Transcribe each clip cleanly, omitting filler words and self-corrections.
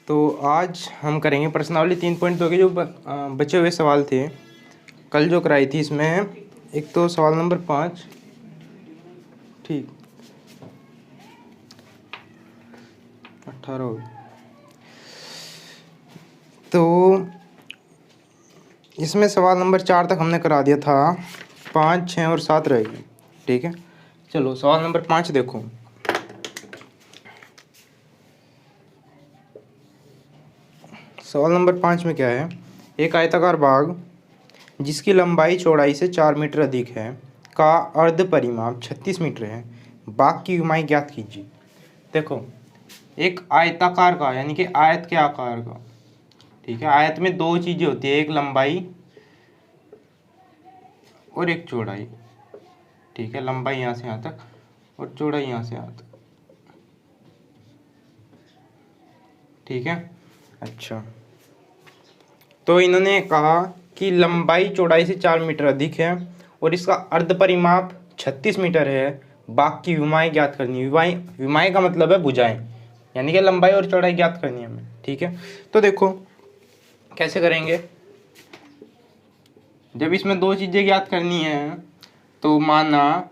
तो आज हम करेंगे प्रश्नावली 3.2 के जो बचे हुए सवाल थे कल जो कराई थी। इसमें एक तो सवाल नंबर 5, ठीक 18 हो गए। तो इसमें सवाल नंबर 4 तक हमने करा दिया था, 5, 6 और 7 रहेगी। ठीक है, चलो सवाल नंबर 5 देखो। सवाल नंबर 5 में क्या है, एक आयताकार बाग जिसकी लंबाई चौड़ाई से 4 मीटर अधिक है का अर्ध परिमाप 36 मीटर है, बाग की लंबाई ज्ञात कीजिए। देखो, एक आयताकार का यानी कि आयत के आकार का, ठीक है, आयत में दो चीजें होती है, एक लंबाई और एक चौड़ाई। ठीक है, लंबाई यहाँ से यहाँ तक और चौड़ाई यहाँ से यहाँ तक। ठीक है, अच्छा, तो इन्होंने कहा कि लंबाई चौड़ाई से 4 मीटर अधिक है और इसका अर्ध परिमाप 36 मीटर है, बाग की विमाएँ ज्ञात करनी है। विमाएँ का मतलब है भुजाएं, यानी कि लंबाई और चौड़ाई ज्ञात करनी है हमें। ठीक है, तो देखो कैसे करेंगे। जब इसमें दो चीजें ज्ञात करनी है तो माना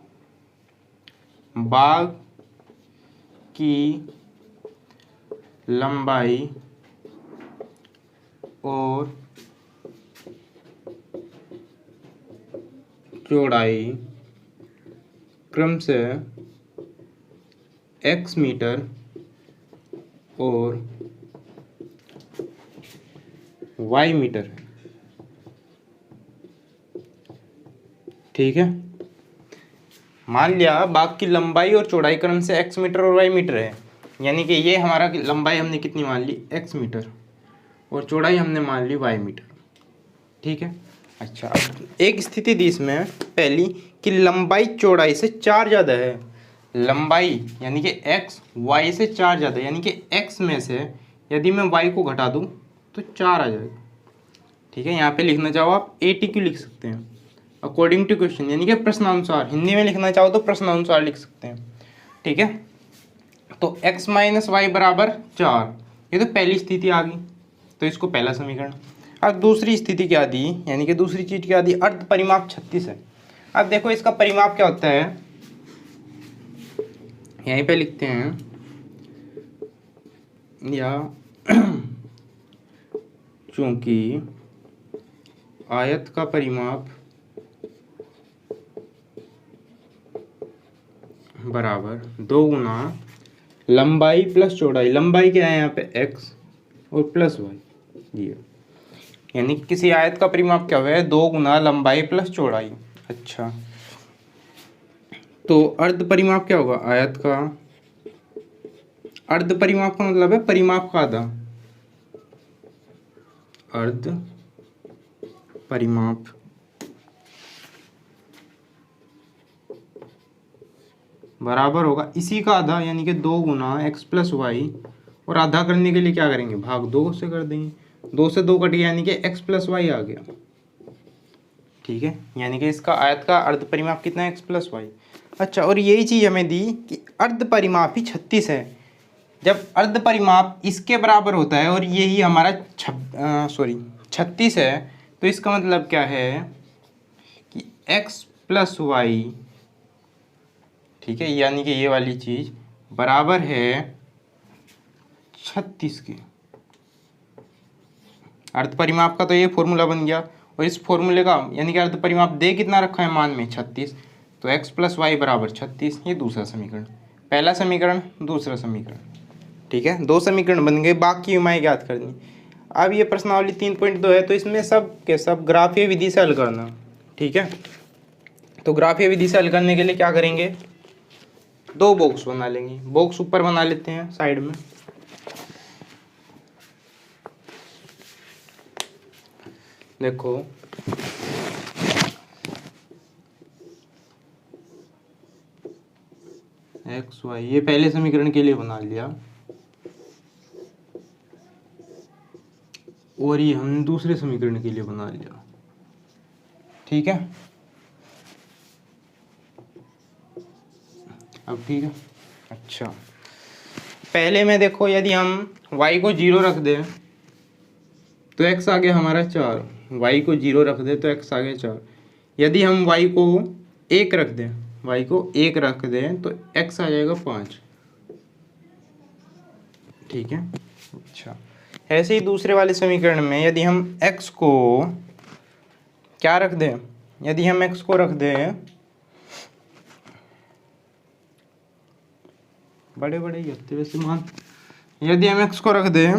बाग की लंबाई और चौड़ाई क्रमशः x मीटर और y मीटर है। ठीक है, मान लिया बाग की लंबाई और चौड़ाई क्रम से x मीटर और y मीटर है, यानी कि ये हमारा लंबाई हमने कितनी मान ली, x मीटर, और चौड़ाई हमने मान ली y मीटर। ठीक है, अच्छा, एक स्थिति दी इसमें पहली कि लंबाई चौड़ाई से 4 ज़्यादा है। लंबाई यानी कि x y से 4 ज़्यादा, यानी कि x में से यदि मैं y को घटा दूँ तो 4 आ जाएगा। ठीक है, यहाँ पे लिखना चाहो आप ATQ लिख सकते हैं, अकॉर्डिंग टू क्वेश्चन, यानी कि प्रश्नानुसार। हिंदी में लिखना चाहो तो प्रश्नानुसार लिख सकते हैं। ठीक है, तो x माइनस वाई बराबर 4, ये तो पहली स्थिति आ गई, तो इसको पहला समीकरण। अब दूसरी स्थिति क्या दी, यानी कि दूसरी चीज क्या दी, अर्ध परिमाप 36 है। अब देखो इसका परिमाप क्या होता है, यहीं पे लिखते हैं, या चूंकि आयत का परिमाप बराबर 2 गुना लंबाई प्लस चौड़ाई, लंबाई क्या है यहाँ पे x और प्लस y, ये यानी किसी आयत का परिमाप क्या हुआ है, 2 गुना लंबाई प्लस चौड़ाई। अच्छा, तो अर्ध परिमाप क्या होगा, आयत का अर्ध परिमाप का मतलब है परिमाप का आधा, अर्ध परिमाप बराबर होगा इसी का आधा, यानी कि 2 गुना x प्लस वाई, और आधा करने के लिए क्या करेंगे, भाग 2 से कर देंगे, 2 से 2 कट गया, यानी कि x प्लस वाई आ गया। ठीक है, यानी कि इसका आयत का अर्ध परिमाप कितना है, x प्लस वाई। अच्छा, और यही चीज़ हमें दी कि अर्ध परिमाप ही 36 है। जब अर्ध परिमाप इसके बराबर होता है और यही हमारा 36 है, तो इसका मतलब क्या है कि x प्लस वाई, ठीक है, यानी कि ये वाली चीज़ बराबर है 36 के। अर्ध परिमाप का तो ये फॉर्मूला बन गया, और इस फॉर्मूले का यानी कि अर्ध परिमाप दे कितना रखा है मान में 36, तो x प्लस वाई बराबर 36, ये दूसरा समीकरण। पहला समीकरण, दूसरा समीकरण। ठीक है, 2 समीकरण बन गए, बाकी विमाएँ ज्ञात करनी। अब ये प्रश्नावली 3.2 है, तो इसमें सब के सब ग्राफीय विधि से हल करना। ठीक है, तो ग्राफीय विधि से हल करने के लिए क्या करेंगे, 2 बॉक्स बना लेंगे। बॉक्स ऊपर बना लेते हैं साइड में। देखो एक्स वाई, ये पहले समीकरण के लिए बना लिया, और ये हमने दूसरे समीकरण के लिए बना लिया। ठीक है, अब ठीक है। अच्छा, पहले में देखो यदि हम y को 0 रख दें तो x आ गया हमारा 4, y को 0 रख दें तो x आ गया 4। यदि हम y को 1 रख दें, y को 1 रख दें तो x आ जाएगा 5। ठीक है। अच्छा, ऐसे ही दूसरे वाले समीकरण में यदि हम x को क्या रख दें, यदि हम x को रख दें, बड़े बड़े ही होते वैसे मान, यदि हम x को रख दें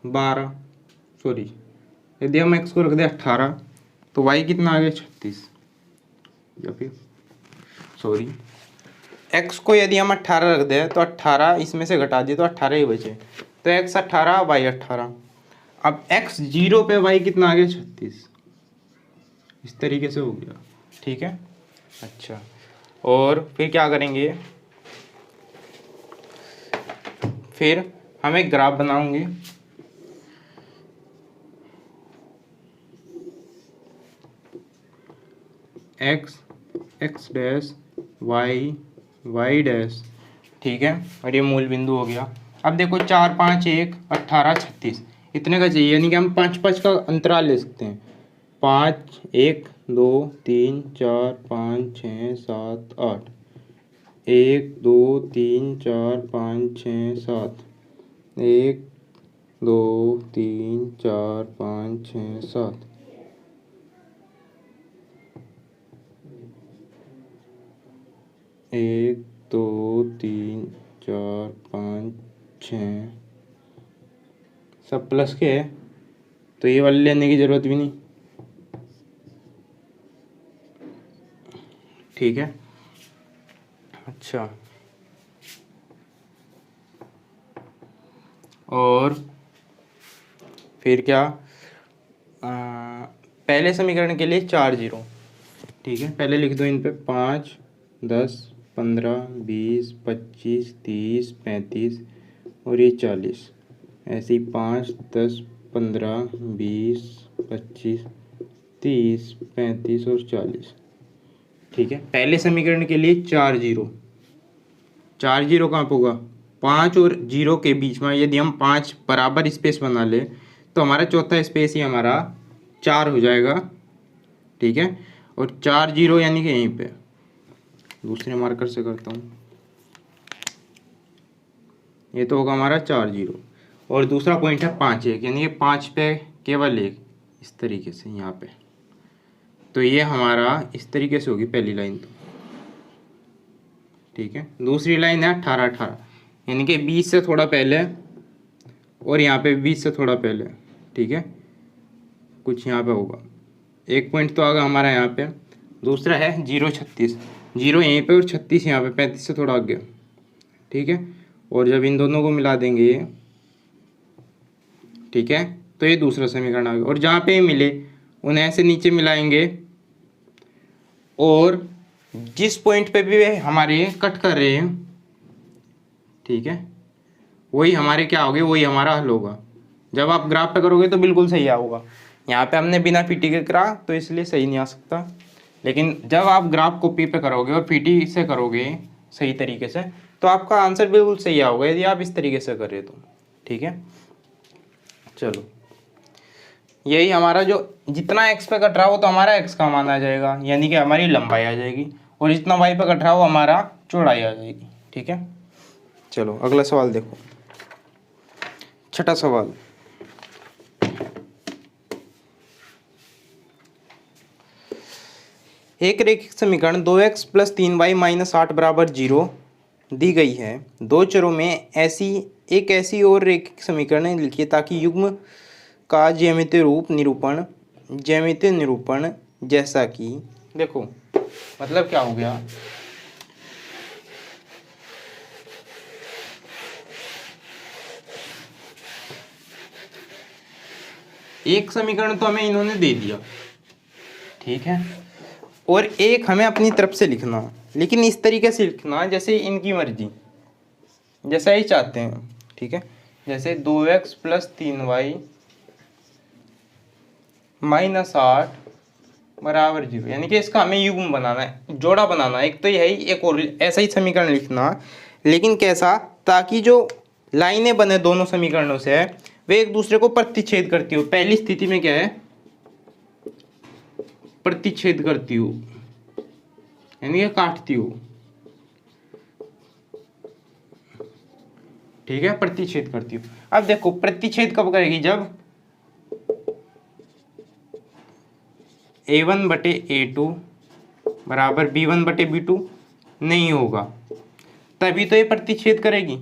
12, सॉरी यदि हम x को रख दें 18 तो y कितना आ गया 36, या फिर सॉरी x को यदि हम 18 रख दें तो 18 इसमें से घटा दिए तो 18 ही बचे, तो x 18 y 18। अब x 0 पे y कितना आ गया 36, इस तरीके से हो गया। ठीक है। अच्छा, और फिर क्या करेंगे, फिर हम एक ग्राफ बनाएंगे। x x dash y y dash, ठीक है, और ये मूल बिंदु हो गया। अब देखो 4 5 1 18 36 इतने का चाहिए, यानी कि हम 5 5 का अंतराल ले सकते हैं। 5 1 2 3 4 5 6 7 8, 1 2 3 4 5 6 7, 1 2 3 4 5 6 7, 1 2 3 4 5 6, सब प्लस के है तो ये वाले लेने की ज़रूरत भी नहीं। ठीक है। अच्छा, और फिर क्या, पहले समीकरण के लिए 4 0। ठीक है, पहले लिख दो इन पे 5 10 15 20 25 30 35 और ये 40, ऐसे ही 5 10 15 20 25 30 35 और 40। ठीक है, पहले समीकरण के लिए 4 0, 4 0 कहाँ पर होगा, 5 और 0 के बीच में यदि हम 5 बराबर स्पेस बना ले तो हमारा चौथा स्पेस ही हमारा 4 हो जाएगा। ठीक है, और 4 0 यानी कि यहीं पे दूसरे मार्कर से करता हूँ, ये तो होगा हमारा 4 0, और दूसरा पॉइंट है 5 1, यानी कि 5 पे केवल 1, इस तरीके से यहाँ पे, तो ये हमारा इस तरीके से होगी पहली लाइन तो। ठीक है, दूसरी लाइन है 18 18, यानी कि 20 से थोड़ा पहले, और यहाँ पे 20 से थोड़ा पहले। ठीक है, कुछ यहाँ पे होगा, एक पॉइंट तो आ गया हमारा यहाँ पे। दूसरा है 0 36, 0 यहीं पे और 36 यहाँ पे, 35 से थोड़ा आगे। ठीक है, और जब इन दोनों को मिला देंगे ये, ठीक है, तो ये दूसरा समीकरण आ गया। और जहाँ पे मिले उन्हें ऐसे नीचे मिलाएंगे, और जिस पॉइंट पे भी वे हमारे कट कर रहे हैं, ठीक है, वही हमारे क्या होगे, वही हमारा हल होगा। जब आप ग्राफ पे करोगे तो बिल्कुल सही आऊगा। यहाँ पे हमने बिना पीटी के करा तो इसलिए सही नहीं आ सकता, लेकिन जब आप ग्राफ कॉपी पे करोगे और पीटी से करोगे सही तरीके से तो आपका आंसर बिल्कुल सही आऊगा, यदि आप इस तरीके से करें तो। ठीक है, चलो, यही हमारा जो जितना एक्स पे कट रहा हो तो हमारा एक्स का मान आ जाएगा, यानी कि हमारी लंबाई आ जाएगी, और जितना वाई पे कट रहा हो हमारा चौड़ाई आ जाएगी। ठीक है, चलो अगला सवाल देखो, छठा सवाल। एक रेखिक समीकरण 2x प्लस 3y माइनस 8 बराबर 0 दी गई है। दो चरों में ऐसी और रेखिक समीकरण लिखिए ताकि युग्म का ज्यामितीय निरूपण जैसा कि, देखो मतलब क्या हो गया, एक समीकरण तो हमें इन्होंने दे दिया, ठीक है, और एक हमें अपनी तरफ से लिखना, लेकिन इस तरीके से लिखना जैसे इनकी मर्जी, जैसा ही चाहते हैं। ठीक है, जैसे 2x प्लस 3y माइनस 8 बराबर 0, यानी कि इसका हमें युग्म बनाना है, जोड़ा बनाना है। एक तो यही, एक और ऐसा ही समीकरण लिखना, लेकिन कैसा, ताकि जो लाइनें बने दोनों समीकरणों से वे एक दूसरे को प्रतिच्छेद करती हो। पहली स्थिति में क्या है, प्रतिच्छेद करती हो, यानी कि काटती हो, ठीक है, प्रतिच्छेद करती हो। अब देखो प्रतिच्छेद कब करेगी, जब A1 बटे A2 बराबर B1 बटे B2 नहीं होगा, तभी तो ये प्रतिच्छेद करेगी।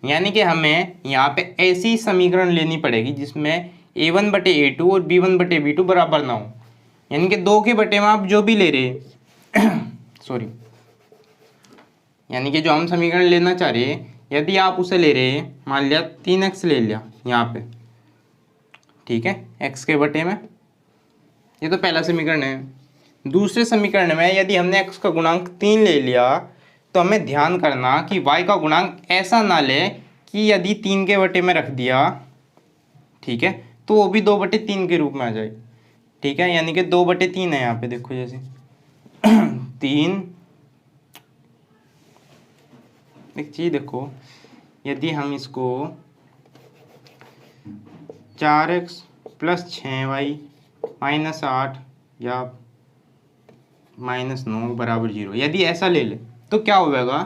यानी कि हमें यहाँ पे ऐसी समीकरण लेनी पड़ेगी जिसमें A1 बटे A2 और B1 बटे B2 बराबर ना हो, यानी कि 2 के बटे में आप जो भी ले रहे हैं सॉरी, यानी कि जो हम समीकरण लेना चाह रहे हैं, यदि आप उसे ले रहे हैं, मान लिया 3x ले लिया यहाँ पे, ठीक है, x के बटे में, ये तो पहला समीकरण है। दूसरे समीकरण में यदि हमने x का गुणांक 3 ले लिया, तो हमें ध्यान करना कि y का गुणांक ऐसा ना ले कि यदि 3 के बटे में रख दिया, ठीक है, तो वो भी 2/3 के रूप में आ जाए, ठीक है, यानी कि 2/3 है यहाँ पे, देखो जैसे 3। एक चीज़ देखो, यदि हम इसको 4x + 6y - 8 या -9 बराबर 0, यदि ऐसा ले ले, तो क्या होगा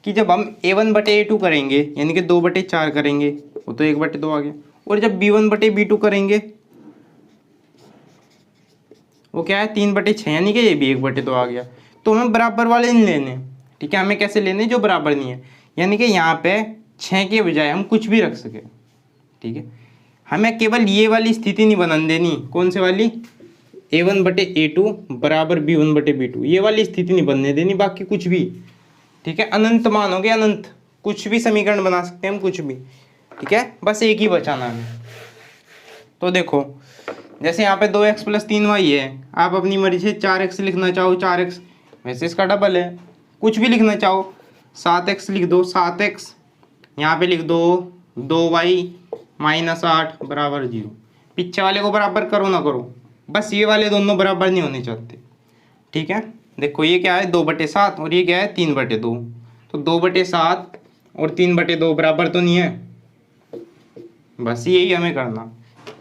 कि जब हम A1 बटे A2 करेंगे, यानी कि 2/4 करेंगे, वो तो 1/2 आ गया, और जब B1 बटे B2 करेंगे, वो क्या है 3/6, यानी कि ये भी 1/2 आ गया। तो हमें बराबर वाले नहीं लेने, ठीक है, हमें कैसे लेने, जो बराबर नहीं है, यानी कि यहाँ पे 6 के बजाय हम कुछ भी रख सके, ठीक है। हमें केवल ये वाली स्थिति नहीं बनने देनी, कौन से वाली, A1 बटे A2 बराबर B1 बटे B2, ये वाली स्थिति नहीं बनने देनी, बाकी कुछ भी, ठीक है, अनंत मान हो गया, अनंत, कुछ भी समीकरण बना सकते हैं हम, कुछ भी, ठीक है, बस एक ही बचाना है। तो देखो जैसे यहाँ पे 2x + 3y है, आप अपनी मर्जी से 4x लिखना चाहो 4x, वैसे इसका डबल है, कुछ भी लिखना चाहो 7x लिख दो 7x, यहाँ पे लिख दो 2y - 8 बराबर 0। पीछे वाले को बराबर करो ना करो, बस ये वाले दोनों बराबर नहीं होने चाहते, ठीक है। देखो ये क्या है 2/7 और ये क्या है 3/2, तो 2/7 और 3/2 बराबर तो नहीं है, बस यही हमें करना।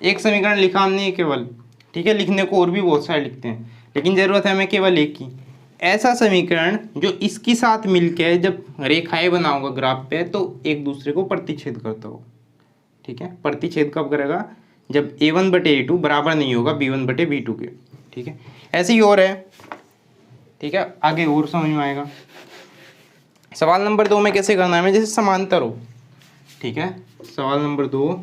एक समीकरण लिखा हमने केवल, ठीक है, लिखने को और भी बहुत सारे लिखते हैं, लेकिन ज़रूरत है हमें केवल एक की, ऐसा समीकरण जो इसके साथ मिलके जब रेखाएं बनाओगे ग्राफ पे, तो एक दूसरे को प्रतिच्छेद करता हो, ठीक है। प्रतिच्छेद कब करेगा, जब A1 बटे A2 बराबर नहीं होगा B1 बटे B2 के, ठीक है। ऐसे ही और है, ठीक है, आगे और समझ में आएगा। सवाल नंबर 2 में कैसे करना है हमें, जैसे समांतर हो, ठीक है। सवाल नंबर 2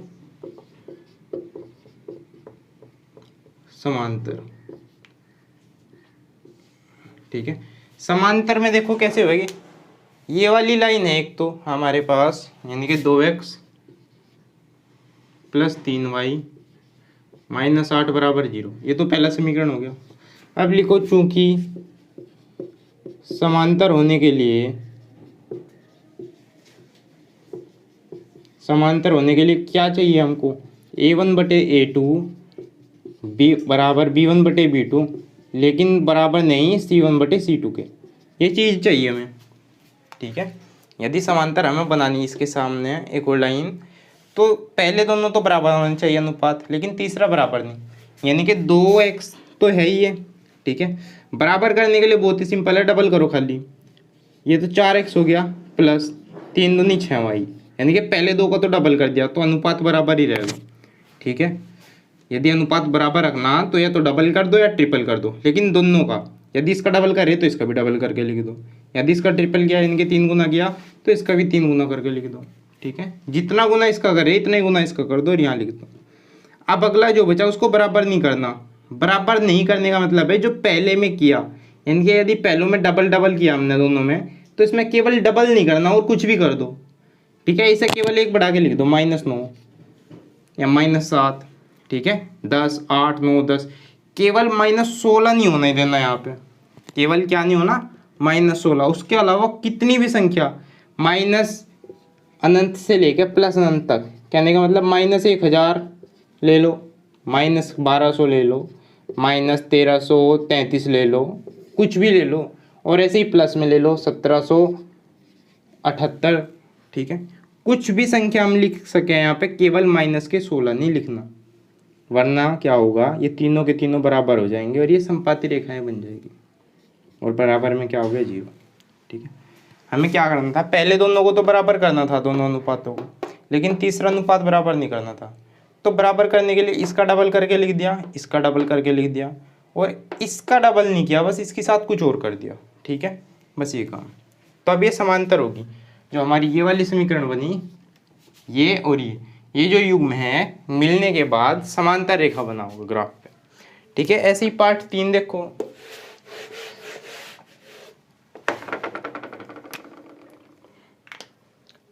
समांतर, ठीक है। समांतर में देखो कैसे होगी, ये वाली लाइन है एक तो हमारे पास, यानी कि 2x + 3y - 8 बराबर 0, ये तो पहला समीकरण हो गया। अब लिखो चूंकि समांतर होने के लिए, समांतर होने के लिए क्या चाहिए हमको, A1 बटे A2 बराबर B1 बटे B2, लेकिन बराबर नहीं C1 बटे C2 के, ये चीज़ चाहिए हमें, ठीक है। यदि समांतर हमें बनानी इसके सामने एक और लाइन, तो पहले दोनों तो बराबर होने चाहिए अनुपात, लेकिन तीसरा बराबर नहीं, यानी कि 2x तो है ही है, ठीक है। बराबर करने के लिए बहुत ही सिंपल है, डबल करो खाली, ये तो 4x हो गया प्लस 3 दूनी 6y, यानी कि पहले दो का तो डबल कर दिया, तो अनुपात बराबर ही रहेगा, ठीक है। यदि अनुपात बराबर रखना तो या तो डबल कर दो या ट्रिपल कर दो, लेकिन दोनों का, यदि इसका डबल करे तो इसका भी डबल करके लिख दो, यदि इसका ट्रिपल किया इनके 3 गुना किया तो इसका भी 3 गुना करके लिख दो, ठीक है। जितना गुना इसका करे इतना ही गुना इसका कर दो और यहाँ लिख दो। अब अगला जो बचा उसको बराबर नहीं करना, बराबर नहीं करने का मतलब है जो पहले में किया, यानी कि यदि पहलों में डबल डबल किया हमने दोनों में, तो इसमें केवल डबल नहीं करना और कुछ भी कर दो, ठीक है। इसे केवल एक बढ़ा के लिख दो -9 या -7, ठीक है, 10 8 9 10, केवल -16 नहीं होने देना यहाँ पे, केवल क्या नहीं होना, -16, उसके अलावा कितनी भी संख्या माइनस अनंत से लेकर प्लस अनंत तक, कहने का मतलब -1000 ले लो, -1200 ले लो, -1333 ले लो, कुछ भी ले लो, और ऐसे ही प्लस में ले लो 1778, ठीक है। कुछ भी संख्या हम लिख सके यहाँ पे, केवल माइनस के 16 नहीं लिखना, वरना क्या होगा, ये तीनों के तीनों बराबर हो जाएंगे और ये समपाती रेखाएं बन जाएगी, और बराबर में क्या हो गया 0, ठीक है। हमें क्या करना था, पहले दोनों को तो बराबर करना था, दोनों अनुपातों को, लेकिन तीसरा अनुपात बराबर नहीं करना था। तो बराबर करने के लिए इसका डबल करके लिख दिया, इसका डबल करके लिख दिया, और इसका डबल नहीं किया, बस इसके साथ कुछ और कर दिया, ठीक है, बस ये काम। तो अब ये समांतर होगी, जो हमारी ये वाली समीकरण बनी, ये और ये जो युग्म है मिलने के बाद समांतर रेखा बना होगा ग्राफ पे, ठीक है। ऐसे ही पार्ट 3 देखो,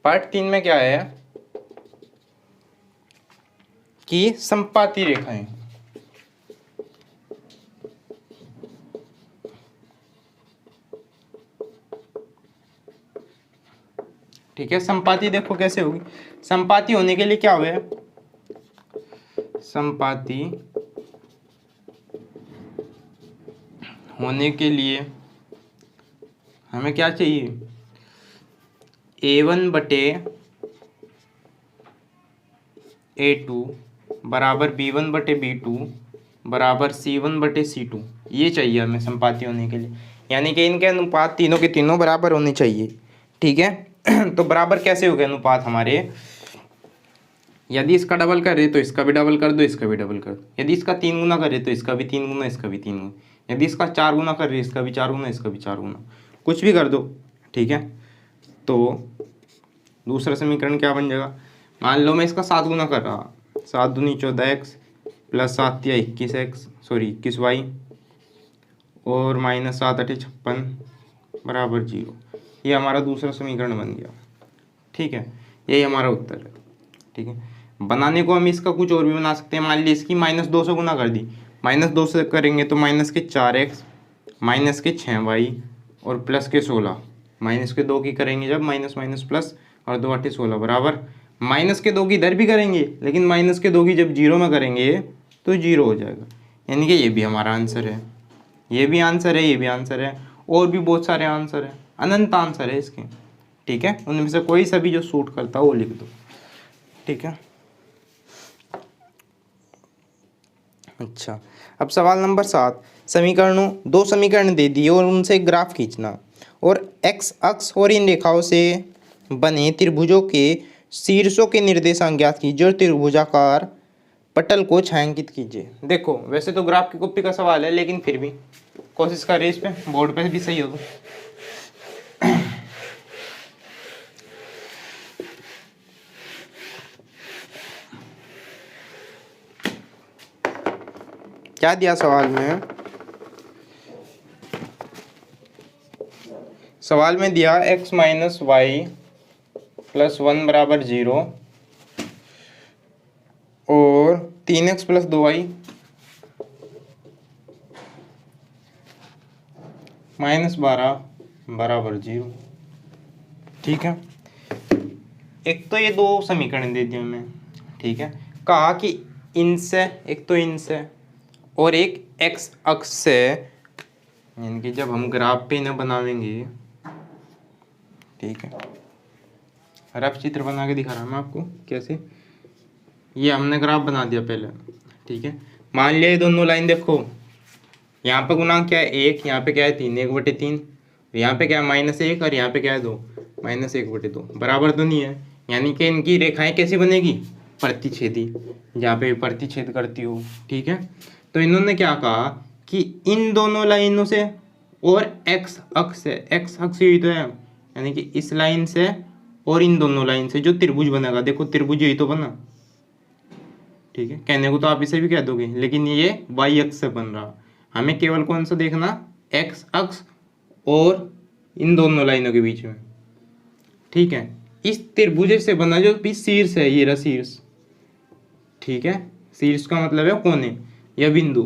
पार्ट 3 में क्या है कि समपाती रेखाएं, ठीक है। संपाती देखो कैसे होगी, संपाती होने के लिए क्या हुआ है, संपाती होने के लिए हमें क्या चाहिए, A1 बटे A2 बराबर B1 बटे B2 बराबर C1 बटे C2, ये चाहिए हमें संपाती होने के लिए, यानी कि इनके अनुपात तीनों के तीनों बराबर होने चाहिए, ठीक है। तो बराबर कैसे हो गए अनुपात हमारे, यदि इसका डबल करे तो इसका भी डबल कर दो, इसका भी डबल कर दो, यदि इसका 3 गुना करे तो इसका भी 3 गुना, इसका भी 3 गुना, यदि इसका 4 गुना करे इसका भी 4 गुना, इसका भी 4 गुना, कुछ भी कर दो, ठीक है। तो दूसरा समीकरण क्या बन जाएगा, मान लो मैं इसका 7 गुना कर रहा, 7 दूनी 14x प्लस 7 तिया 21x, सॉरी 21y, और माइनस 7 8 56 बराबर 0, ये हमारा दूसरा समीकरण बन गया, ठीक है। यही हमारा उत्तर है, ठीक है। बनाने को हम इसका कुछ और भी बना सकते हैं, मान ली इसकी -2 से गुना कर दी, -2 से करेंगे तो माइनस के 4x माइनस के 6y और प्लस के 16, माइनस के 2 की करेंगे जब, माइनस माइनस प्लस, और 2 8 16 बराबर, माइनस के 2 की इधर भी करेंगे, लेकिन माइनस के 2 की जब 0 में करेंगे तो 0 हो जाएगा, यानी कि ये भी हमारा आंसर है, ये भी आंसर है, ये भी आंसर है, और भी बहुत सारे आंसर है, अनंत आंसर है इसके, ठीक है। उनमें से कोई सा भी जो सूट करता हो वो लिख दो, ठीक है। अच्छा, अब सवाल नंबर 7, समीकरणों, 2 समीकरण दे दिए और उनसे ग्राफ खींचना, और x अक्ष और इन रेखाओं से बने त्रिभुजों के शीर्षों के निर्देशांक ज्ञात कीजिए और त्रिभुजाकार पटल को छायांकित कीजिए। देखो वैसे तो ग्राफ की कॉपी का सवाल है, लेकिन फिर भी कोशिश करें इस पे, बोर्ड पे भी सही होगा। क्या दिया सवाल में, सवाल में दिया x माइनस वाई प्लस 1 बराबर 0 और 3x प्लस 2y माइनस 12 बराबर 0, ठीक है। एक तो ये 2 समीकरण दे दिए हमें, ठीक है। कहा कि इनसे, एक तो इनसे और एक x अक्ष से, यानी कि जब हम ग्राफ पे इन्हें बनावेंगे, ठीक है, रफ चित्र बना के दिखा रहा हूँ मैं आपको कैसे, ये हमने ग्राफ बना दिया पहले, ठीक है। मान लिया ये दोनों लाइन देखो, यहाँ पे गुणांक क्या है 1, यहाँ पे क्या है 3, 1/3, यहाँ पे क्या है -1 और यहाँ पे क्या है 2, -1/2, बराबर तो नहीं है, यानी कि इनकी रेखाएं कैसी बनेगी, प्रतिच्छेदी, जहाँ पे प्रतिच्छेद करती हो, ठीक है। तो इन्होंने क्या कहा कि इन दोनों लाइनों से और x अक्ष से, x अक्ष यही तो है, यानी कि इस लाइन से और इन दोनों लाइन से जो त्रिभुज बनेगा, देखो त्रिभुज यही तो बना, ठीक है। कहने को तो आप इसे भी कह दोगे, लेकिन ये y अक्ष से बन रहा, हमें केवल कौन सा देखना, x अक्ष और इन दोनों लाइनों के बीच में, ठीक है। इस त्रिभुज से बना जो भी शीर्ष है, ये रहा शीर्ष, ठीक है। शीर्ष का मतलब है कोने या बिंदु।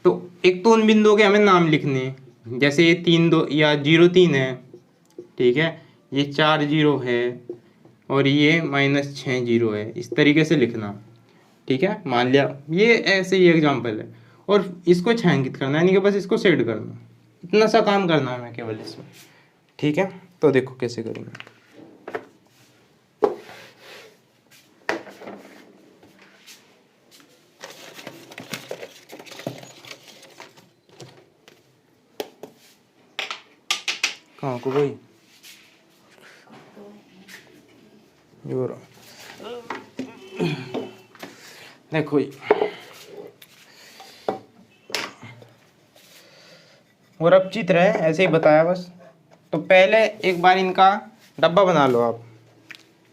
तो एक तो उन बिंदुओं के हमें नाम लिखने हैं, जैसे ये 3 2 या 0 3 है, ठीक है, ये 4 0 है और ये -6 0 है, इस तरीके से लिखना, ठीक है। मान लिया ये ऐसे ही एग्जाम्पल है, और इसको छायांकित करना है, यानी कि बस इसको शेड करना, इतना सा काम करना है हमें केवल इसमें। ठीक है, तो देखो कैसे करेंगे। कहाँ को भाई, देखो और अब चित्र है ऐसे ही बताया बस। तो पहले एक बार इनका डब्बा बना लो आप।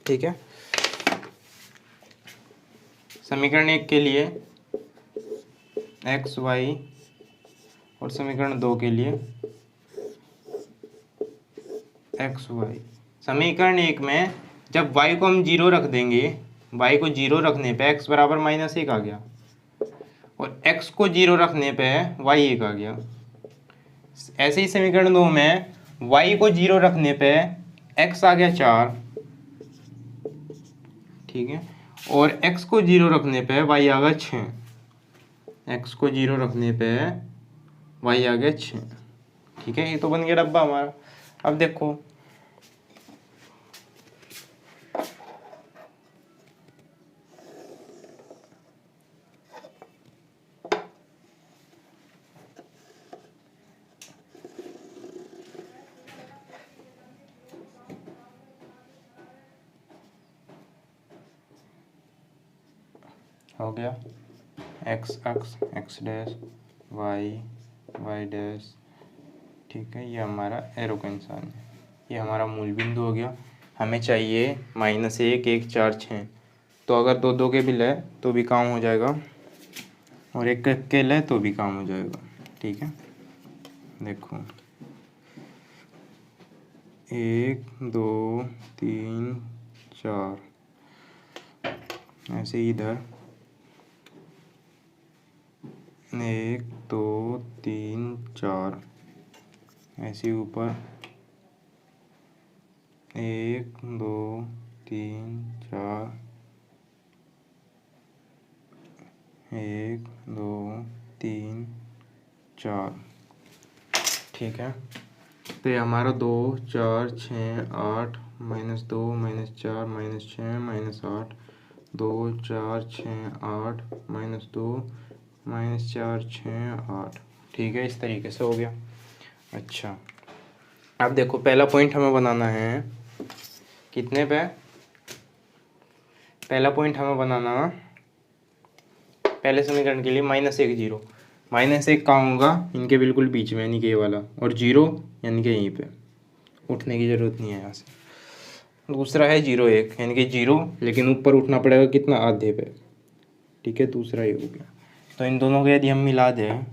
ठीक है, समीकरण 1 के लिए एक्स वाई और समीकरण 2 के लिए एक्स वाई। समीकरण 1 में जब y को हम 0 रख देंगे, y को 0 रखने पे x बराबर -1 आ गया, और x को 0 रखने पे y 1 आ गया। ऐसे ही समीकरण 2 में y को 0 रखने पे x आ गया 4। ठीक है, और x को 0 रखने पे y आ गया 6। x को 0 रखने पे y आ गया 6। ठीक है, ये तो बन गया डब्बा हमारा। अब देखो हो गया x अक्ष x डैश y डैश। ठीक है, ये हमारा एरो का इंसान है, ये हमारा मूल बिंदु हो गया। हमें चाहिए -1 1 4 6। तो अगर 2 2 के भी ले तो भी काम हो जाएगा, और 1 1 के ले तो भी काम हो जाएगा। ठीक है, देखो 1 2 3 4, ऐसे ही इधर 1 2 3 4, ऐसे ही ऊपर 1 2 3 4, 1 2 3 4। ठीक है, तो ये हमारा 2 4 6 8 -2 -4 -6 -8 2 4 6 8 -2 -4 6 8। ठीक है, इस तरीके से हो गया। अच्छा, अब देखो पहला पॉइंट हमें बनाना है कितने पे, पहला पॉइंट हमें बनाना पहले समीकरण के लिए -1 0। -1 कहाँ होगा, इनके बिल्कुल बीच में, यानी कि ये वाला, और 0 यानी कि यहीं पे, उठने की ज़रूरत नहीं है यहाँ से। दूसरा है 0 1, यानी कि 0, लेकिन ऊपर उठना पड़ेगा कितना, आधे पे। ठीक है, दूसरा ये हो गया। तो इन दोनों को यदि हम मिला दें,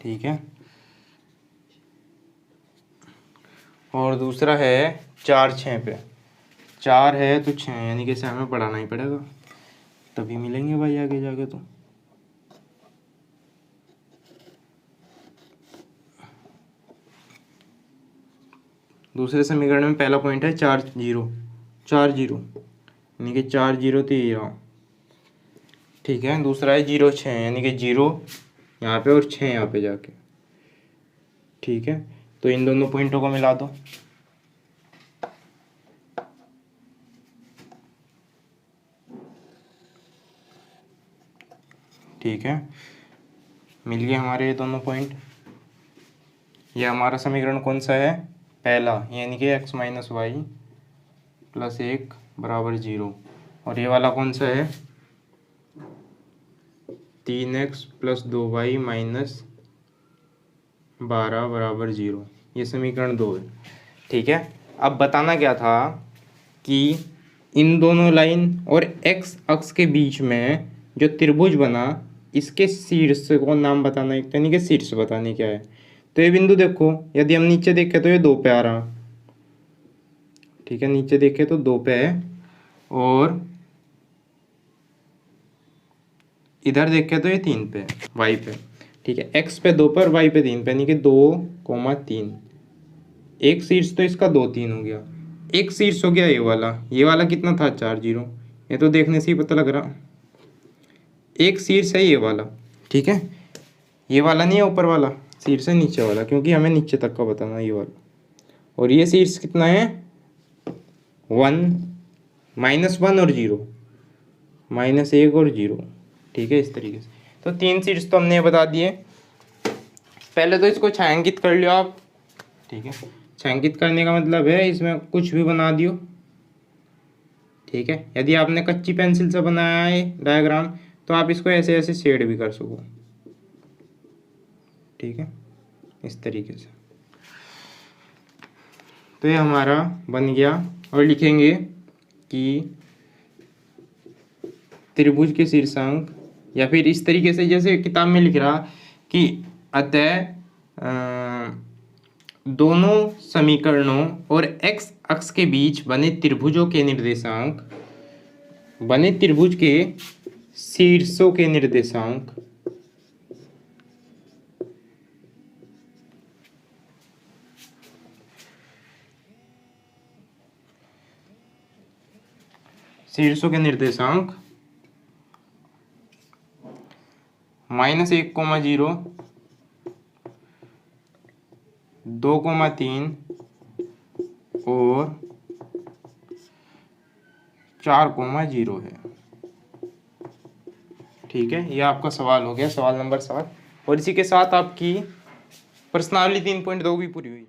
ठीक है, और दूसरा है 4 6 पे, 4 है तो 6, यानी कि इसे हमें बढ़ाना ही पड़ेगा, तभी मिलेंगे भाई आगे जाके। तो दूसरे समीकरण में पहला पॉइंट है 4 0, यानी कि 4 0 तो ये रहा। ठीक है, दूसरा है 0 6, यानी कि 0 यहाँ पे और 6 यहाँ पे जाके। ठीक है, तो इन दोनों पॉइंटों को मिला दो। ठीक है, मिल गए हमारे ये दोनों पॉइंट। ये हमारा समीकरण कौन सा है, पहला, यानी कि x - y + 1 बराबर 0। और ये वाला कौन सा है, 3x + 2y - 12 बराबर 0। ये समीकरण 2 है। ठीक है, अब बताना क्या था कि इन दोनों लाइन और x अक्ष के बीच में जो त्रिभुज बना, इसके शीर्ष को नाम बताना है, यानी कि शीर्ष बताने क्या है। तो ये बिंदु देखो, यदि हम नीचे देखें तो ये 2 पे आ रहा। ठीक है, नीचे देखें तो 2 पे है, और इधर देखें तो ये 3 पे, y पे। ठीक है, x पे 2 पर, y पे 3 पे, यानी कि 2 3। एक शीर्ष तो इसका 2 3 हो गया। एक शीर्ष हो गया ये वाला कितना था 4 जीरो, ये तो देखने से ही पता लग रहा। एक शीर्ष है ये वाला, ठीक है, ये वाला नहीं है ऊपर वाला, शीर्ष है नीचे वाला, क्योंकि हमें नीचे तक का बताना ये वाला। और ये शीर्ष कितना है 1, -1 और 0, -1 और 0, ठीक है, इस तरीके से। तो 3 शीर्ष तो हमने बता दिए। पहले तो इसको छायांकित कर लियो आप, ठीक है। छायांकित करने का मतलब है इसमें कुछ भी बना दियो, ठीक है। यदि आपने कच्ची पेंसिल से बनाया है डायग्राम तो आप इसको ऐसे ऐसे शेड भी कर सको, ठीक है, इस तरीके से। तो ये हमारा बन गया। और लिखेंगे कि त्रिभुज के शीर्षांक, या फिर इस तरीके से जैसे किताब में लिख रहा कि अतः दोनों समीकरणों और x अक्ष के बीच बने त्रिभुजों के निर्देशांक, बने त्रिभुज के शीर्षों के निर्देशांक -1,0, 2,3 और 4,0 है, ठीक है। ये आपका सवाल हो गया, सवाल नंबर 7। और इसी के साथ आपकी प्रश्नावली 3.2 भी पूरी हुई।